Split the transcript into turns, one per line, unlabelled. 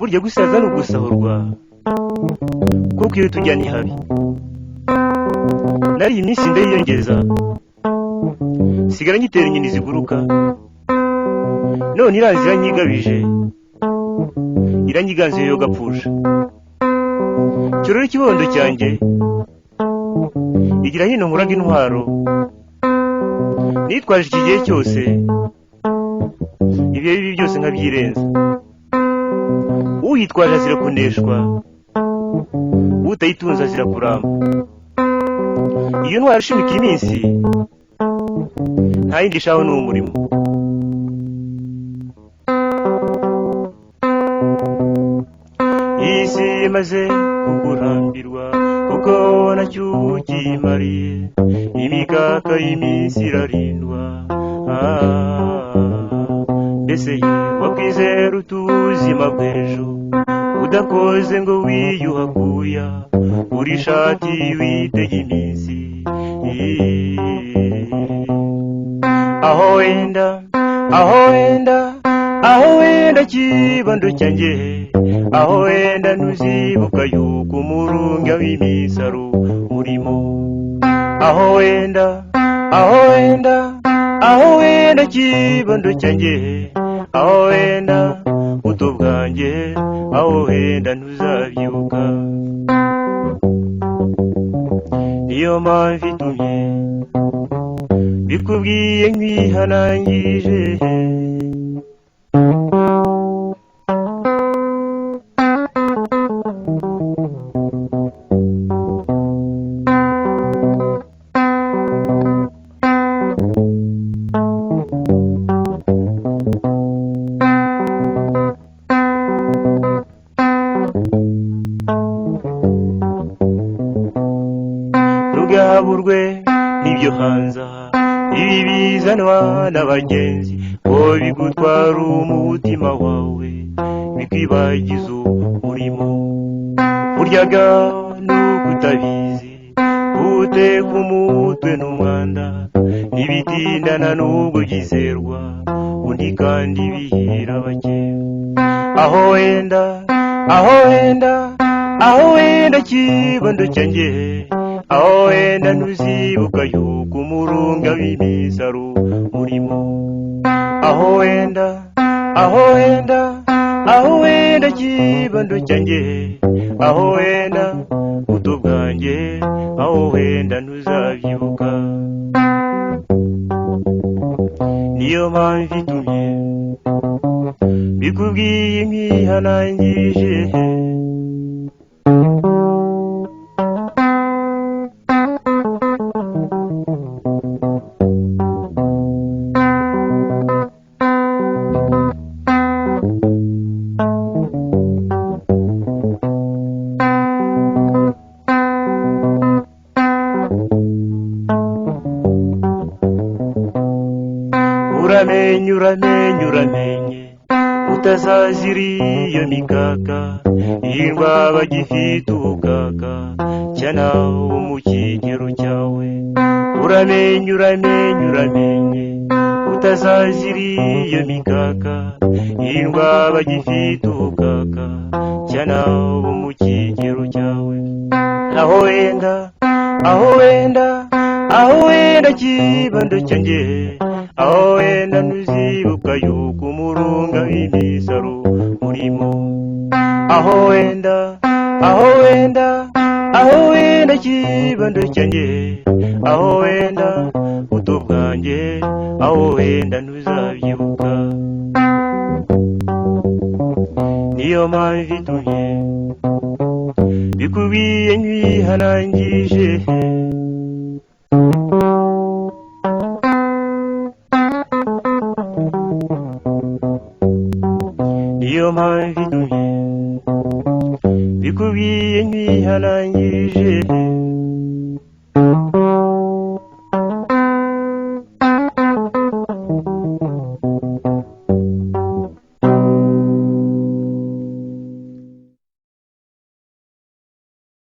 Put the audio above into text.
burya gusaza no gusahurwa kuko iyo tujya ni habi. Nari iyi minsi ndayiyongeza sigara ngitera inyoni ziguruka, none iraza iranyigabije iranyiganze yo gapfusha. Cyoro ikibondo cyanjye igira hino nkuraga intwaro, nitwaje iki gihe cyose ibihe bibi byose nkabyirenza. Uyitwaje azira kuneshwa, utayitunze azira kuramba. Iyo ntwaro ishimika iminsi nta yindi shaho ni umurimo. Isi imaze kukurambirwa kuko nacyo ukimariye, imikaka y'iminsi irarindwa. Mbese wakwizera utuzima bw'ejo, udakoze ngo wiyuhakuya, uri ishati witega iminsi. Aho wenda kibondo cyanjye, aho wenda ntuzibuka yuko umurunga w'imisaro urimo. Aho wenda kibondo cyanjye, aho wenda buto bwanjye, aho wenda ntuzabyibuka. Niyo mpamvu itumye bikubwiye nkwihanangirije. Ntugaburwe n'ibyo hanze ibi bizanwa n'abagenzi, ngo bigutwara umutima wawe bikwibagiza umurimo. Uryaga n'uko utabizi, uteka umutwe n'umwanda, ntibitindana n'ubwo byizerwa, undi kandi bihira bake. Aho wenda kibondo cyanjye, aho wenda ntuzibuka yuko umurunga w'imisaro urimo. Aho wenda kibondo cyanjye, aho wenda buto bwanjye, aho wenda ntuzabyibuka. Niyo mpamvu itumye bikubwiye nkwihanangirije. Uramenye utazazira iyo mikaka, hirwa bagifite ubukaka cyana wo mu kigero cyawe. Uramenye utazazira iyo mikaka, hirwa bagifite ubukaka cyana wo mu kigero cyawe. Aho wenda kibondo cyanjye, aho wenda ntuzibuka yuko umurunga w'imisaro urimo. Aho wenda kibondo cyanjye, aho wenda buto bwanjye, aho wenda ntuzabyibuka. Niyo mpamvu itumye bikubwiye nkwihanangirije. Niyo mpamvu itumye bikubwiye nkwihanangirije.